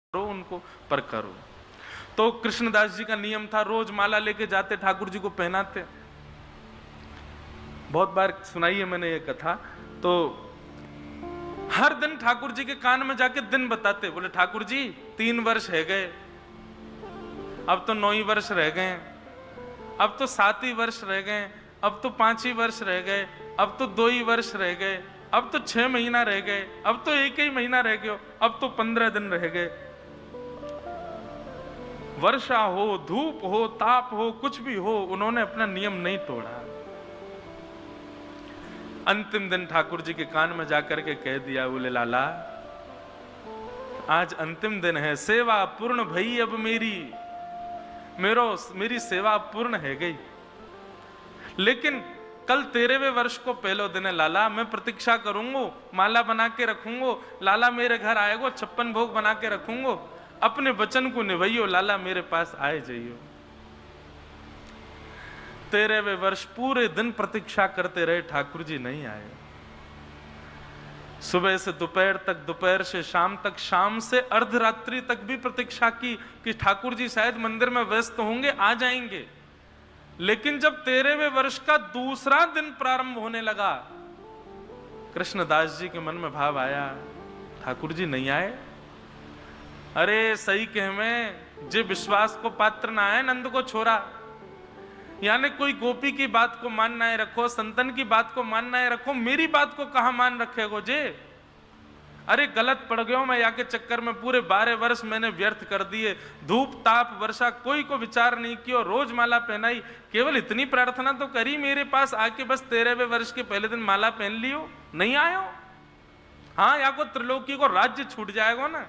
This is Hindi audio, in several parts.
करो उनको पर करो। तो कृष्णदास जी का नियम था, रोज माला लेके जाते, ठाकुर जी को पहनाते। बहुत बार सुनाई है मैंने ये कथा। तो हर दिन ठाकुर जी के कान में जाके दिन बताते, बोले ठाकुर जी 3 वर्ष है गए, अब तो 9 वर्ष रह गए, अब तो 7 ही वर्ष रह गए, अब तो 5 ही वर्ष रह गए, अब तो 2 ही वर्ष रह गए, अब तो 6 महीना रह गए, अब तो 1 ही महीना रह गया, अब तो 15 दिन रह गए। वर्षा हो, धूप हो, ताप हो, कुछ भी हो, उन्होंने अपना नियम नहीं तोड़ा। अंतिम दिन ठाकुर जी के कान में जाकर के कह दिया, बोले लाला आज अंतिम दिन है, सेवा पूर्ण भई अब मेरी सेवा पूर्ण है गई, लेकिन कल 13वें वर्ष को पहलो दिन है लाला, मैं प्रतीक्षा करूंगा, माला बना के रखूंगा, लाला मेरे घर आएगो, 56 भोग बना के रखूंगा, अपने वचन को निभाइयो लाला, मेरे पास आए जाइयो। 13वें वर्ष पूरे दिन प्रतीक्षा करते रहे, ठाकुर जी नहीं आए। सुबह से दोपहर तक, दोपहर से शाम तक, शाम से अर्धरात्रि तक भी प्रतीक्षा की कि ठाकुर जी शायद मंदिर में व्यस्त होंगे, आ जाएंगे। लेकिन जब 13वें वर्ष का दूसरा दिन प्रारंभ होने लगा, कृष्णदास जी के मन में भाव आया, ठाकुर जी नहीं आए। अरे सही कह में जे विश्वास को पात्र ना है, नंद को छोरा, यानी कोई गोपी की बात को मानना है रखो, संतन की बात को मानना है रखो, मेरी बात को कहां मान रखेगो जे। अरे गलत पड़ गयो मैं, या के चक्कर में पूरे 12 वर्ष मैंने व्यर्थ कर दिए, धूप ताप वर्षा कोई को विचार नहीं किया, रोज माला पहनाई, केवल इतनी प्रार्थना तो करी मेरे पास आके, बस 13वें वर्ष के पहले दिन माला पहन लियो, नहीं आयो। हाँ, या को त्रिलोकी को राज्य छूट जाएगा ना।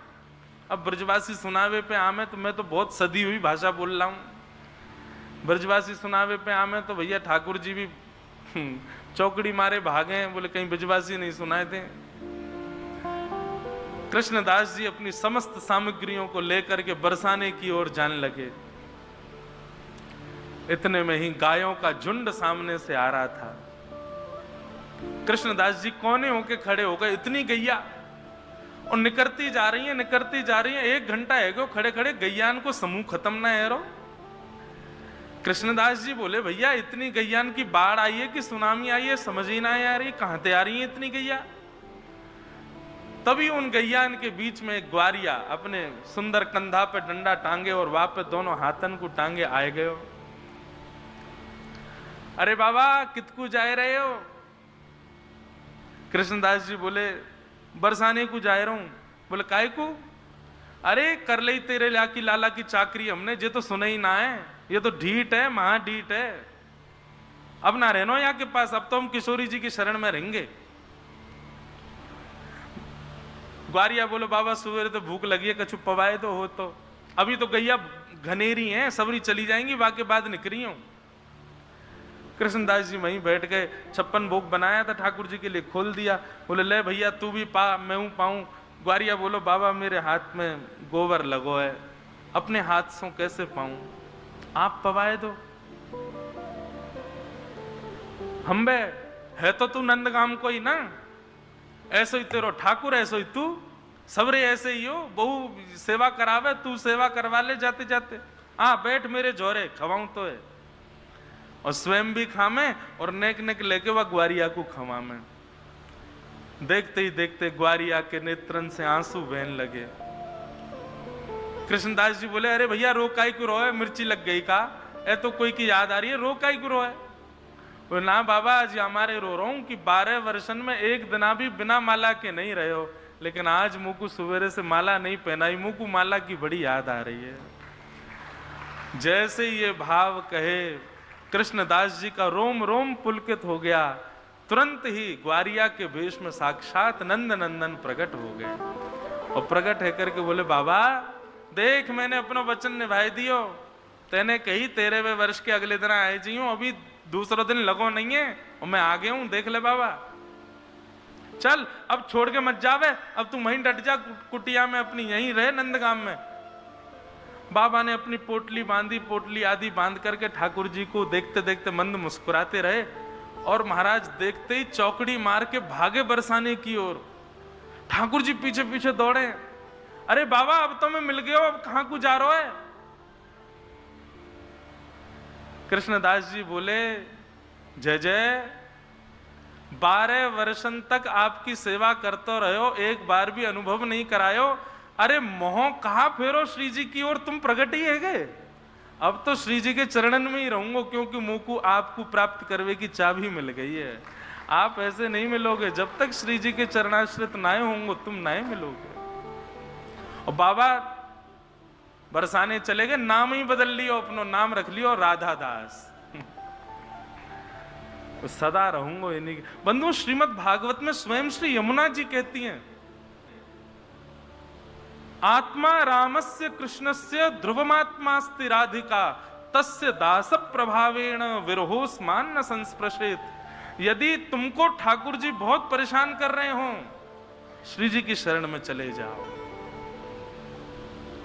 अब ब्रजवासी सुनावे पे आमे तो मैं तो बहुत सदी हुई भाषा बोल रहा हूं। ब्रजवासी सुनावे पे आमे तो भैया ठाकुर जी भी चौकड़ी मारे भागे, बोले कहीं ब्रजवासी नहीं सुनाए थे। कृष्णदास जी अपनी समस्त सामग्रियों को लेकर के बरसाने की ओर जाने लगे। इतने में ही गायों का झुंड सामने से आ रहा था। कृष्णदास जी कोने होके खड़े हो गए, इतनी गैया और निकलती जा रही है, निकलती जा रही है। 1 घंटा है गो खड़े खड़े, गैयान को समूह खत्म ना है रो। कृष्णदास जी बोले भैया इतनी गैयान की बाढ़ आई है कि सुनामी आई है, समझ ही ना आ रही, कहां से आ रही है इतनी गैया। तभी उन गैयान के बीच में एक ग्वारिया अपने सुंदर कंधा पे डंडा टांगे और वहां पे दोनों हाथन को टांगे आए गए। अरे बाबा कितकू जाए रहे हो? कृष्णदास जी बोले बरसाने को जाए रहा हूं। बोले काय को? अरे कर ले तेरे लाला की चाकरी हमने, जे तो सुना ही ना है, ये तो ढीठ है, महा ढीठ है, अब ना रहनो यहाँ के पास, अब तो हम किशोरी जी की शरण में रहेंगे। ग्वारिया बोलो बाबा सुबह तो भूख लगी है, कछु पवाए तो हो, तो अभी तो गैया घनेरी हैं, सबरी चली जाएंगी, बाकी बाद निकली हूं। कृष्णदास जी वहीं बैठ गए, 56 भोग बनाया था ठाकुर जी के लिए, खोल दिया। बोले ले भैया तू भी पा, मैं हूं पाऊं। ग्वारिया बोलो बाबा मेरे हाथ में गोबर लगो है, अपने हाथ से कैसे पाऊं, आप पवाए दो। हम बे है तो तू नंदगाम को ही ना, ऐसो ही तेरो ठाकुर, ऐसो ही तू, सबरे ऐसे ही हो, बहु सेवा करावे, तू सेवा करवा ले जाते जाते। हाँ बैठ मेरे जोरे, खवाऊं तो है, और स्वयं भी खामे और नेक नेक लेके वह ग्वारिया को खवामे। देखते ही देखते ग्वारिया के नेत्रन से आंसू बहने लगे। कृष्णदास जी बोले अरे भैया रो काई को रोए, मिर्ची लग गई का? ए तो कोई की याद आ रही है, रो काई को रोए? बोले ना बाबा आज हमारे रो रहा हूं कि 12 वर्षन में एक दिना भी बिना माला के नहीं रहे हो, लेकिन आज मुंह को सवेरे से माला नहीं पहनाई, मुंह को माला की बड़ी याद आ रही है। जैसे ये भाव कहे कृष्णदास जी का रोम रोम पुलकित हो गया। तुरंत ही ग्वारिया के वेश में साक्षात नंद नंदन प्रकट हो गए, और प्रकट है करके बोले बाबा देख मैंने अपना वचन निभाई दियो, तेने कही 13वें वर्ष के अगले दिन आए जी हूं, अभी दूसरा दिन लगो नहीं है और मैं आ गया हूं, देख ले बाबा, चल अब छोड़ के मत जावे, अब तू वहीं डट जा कुटिया में अपनी, यहीं रहे नंदगाम में। बाबा ने अपनी पोटली बांधी, पोटली आदि बांध करके ठाकुर जी को देखते देखते मंद मुस्कुराते रहे, और महाराज देखते ही चौकड़ी मार के भागे बरसाने की ओर। ठाकुर जी पीछे पीछे दौड़े। अरे बाबा अब तो मैं मिल गया, अब कहां को जा रहा है? कृष्णदास जी बोले, जय जय, 12 वर्षन तक आपकी सेवा करते रहो, एक बार भी अनुभव नहीं करायो। अरे मोह कहा फेरो श्री जी की ओर, तुम प्रगट ही है गए। अब तो श्री जी के चरणन में ही रहूंगा, क्योंकि मुंह को आपको प्राप्त करवे की चाबी मिल गई है। आप ऐसे नहीं मिलोगे, जब तक श्री जी के चरणाश्रित नाए होंगे तुम नाए मिलोगे। और बाबा बरसाने चले गए, नाम ही बदल लियो, अपनो नाम रख लियो राधा दास। सदा रहूंगा इन्हीं। बंधु, श्रीमद् भागवत में स्वयं श्री यमुना जी कहती हैं, आत्मा रामस्य कृष्णस्य ध्रुवमात्मास्ति राधिका तस्य दास प्रभावेण विरहोस्मान न संस्पृशेत। यदि तुमको ठाकुर जी बहुत परेशान कर रहे हो, श्री जी की शरण में चले जाओ,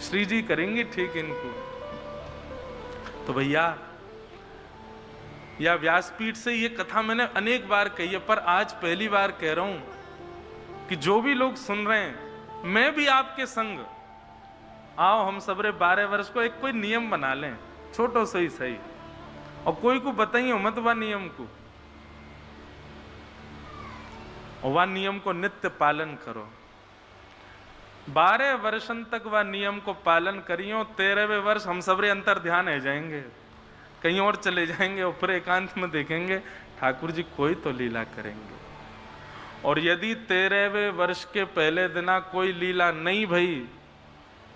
श्री जी करेंगे ठीक इनको। तो भैया, या व्यासपीठ से ये कथा मैंने अनेक बार कही है, पर आज पहली बार कह रहा हूं कि जो भी लोग सुन रहे हैं, मैं भी आपके संग आओ, हम सबरे 12 वर्ष को एक कोई नियम बना लें, छोटो से ही सही, और कोई को बताइए मत वह नियम को, और वह नियम को नित्य पालन करो। 12 वर्षन तक वह नियम को पालन करियो, 13वें वर्ष हम सबरे अंतर ध्यान है जाएंगे, कहीं और चले जाएंगे, ऊपर एकांत में देखेंगे ठाकुर जी कोई तो लीला करेंगे। और यदि 13वें वर्ष के पहले दिना कोई लीला नहीं भई,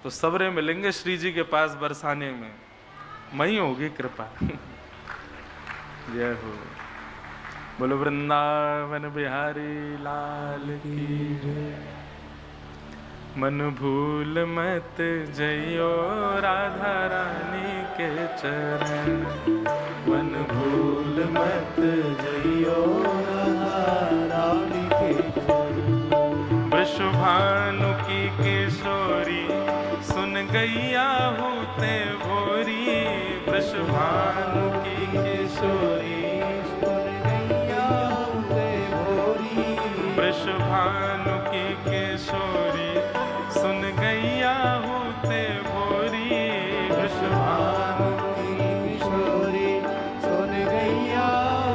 तो सबरे मिलेंगे श्री जी के पास बरसाने में, मई होगी कृपा। जय हो। बोलो वृंदावन बिहारी लाल की जय। मन भूल मत जइयो राधा रानी के चरण, मन भूल मत जइयो राधा रानी के चरण। वृषभानु की किशोरी सुन गैया होते भोरी, वृषभानु की किशोरी सुन गैया होते भोरी, वृषभानु की किशोरी सुन गैया होते भोरी, वृषभानु की किशोरी सुन गैया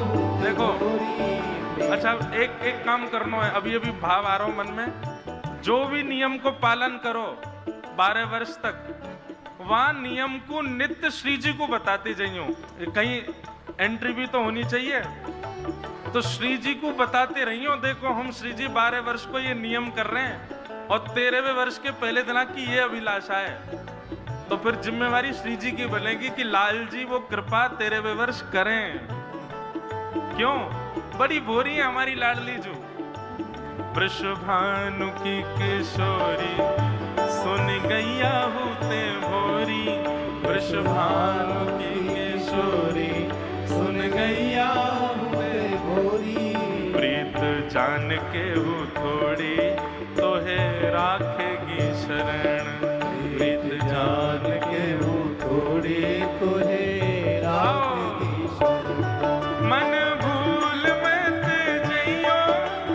होते देखो भोरी। अच्छा, एक काम करना है, अभी भाव आ रहा हूं मन में, जो भी नियम को पालन करो 12 वर्ष तक, वहां नियम को नित्य श्री जी को बताते जाइयो। कहीं एंट्री भी तो होनी चाहिए, तो श्री जी को बताते रहियो, देखो हम श्री जी 12 वर्ष को ये नियम कर रहे हैं, और 13वें वर्ष के पहले दिना की ये अभिलाषा है, तो फिर जिम्मेवारी श्री जी की बनेगी कि लाल जी वो कृपा 13वें वर्ष करें। क्यों? बड़ी भोरी है हमारी लाडली जो। वृषभानु की किशोरी सुन गैया होते भोरी, वृषभानु की किशोरी सुन गैया होते भोरी। प्रीत जान के हो थोड़ी तो है राखेगी शरण, प्रीत जान के हो थोड़ी तो है राखेगी शरण। मन भूल मत जइयो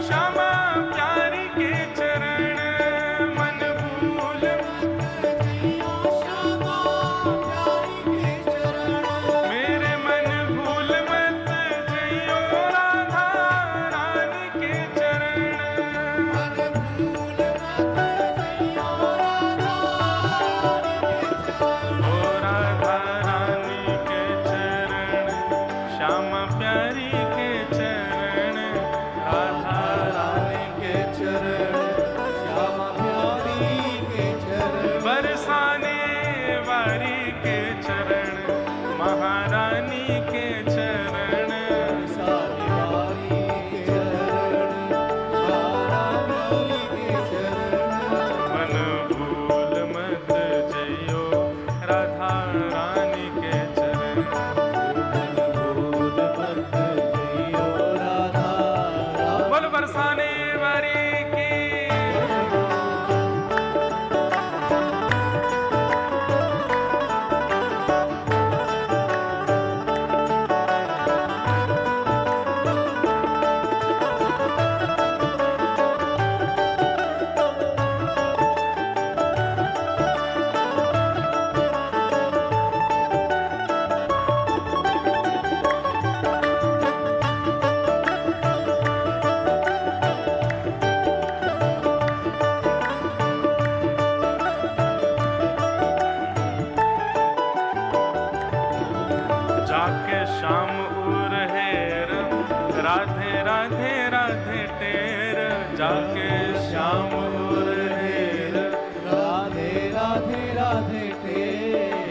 श्यामा प्यारी के चरण, मन भूल मत जइयो श्यामा प्यारी के चरण। मेरे मन भूल मत जइयो राधा रानी के चरण,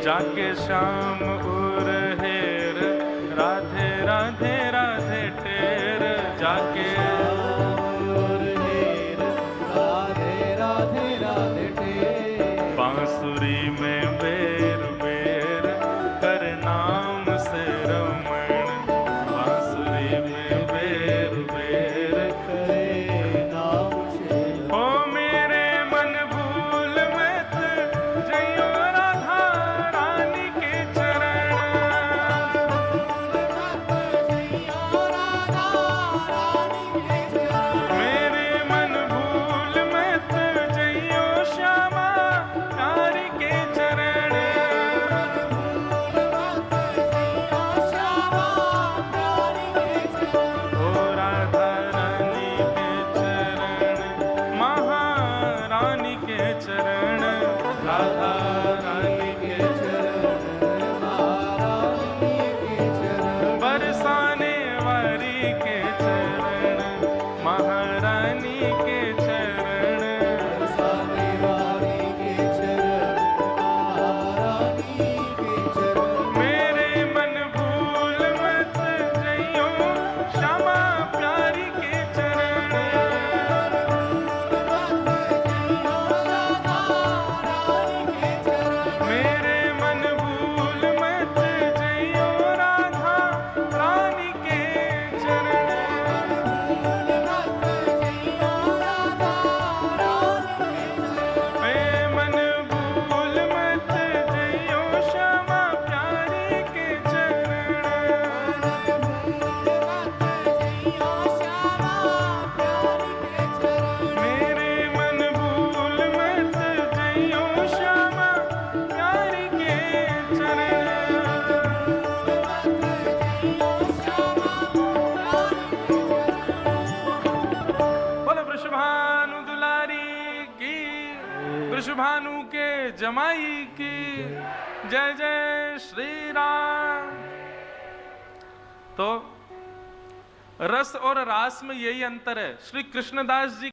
जाके श्याम उर हेर, राधे राधे राधे टेर, जाके राधे राधे राधे टेर। बांसुरी में बेर बेर कर नाम से रमण, बांसुरी में बेर बेर करे नाम से। हो मेरे मन भूल मत जइयो राधा रानी के चरण, मेरे मन भूल मत जइयो श्यामा प्यारी के चरण, ओ राधा रानी के चरण, महारानी के चरण, राधा रानी के बरसाने वारी के चरण, महारानी के चरण, मेरे मन भूल मत जइयो श्यामा प्यारी के चरण, मेरे मन भूल मत जइयो राधा रानी के चरण, मैं मन भूल मत जइयो श्यामा प्यारी के चरण, मेरे मन भूल मत जइयो श्यामा प्यारी के चरण। बोलो वृषभानु दुलारी की, वृषभानु के जमाई की जय जय श्री राम। तो रस और रास में यही अंतर है। श्री कृष्णदास जी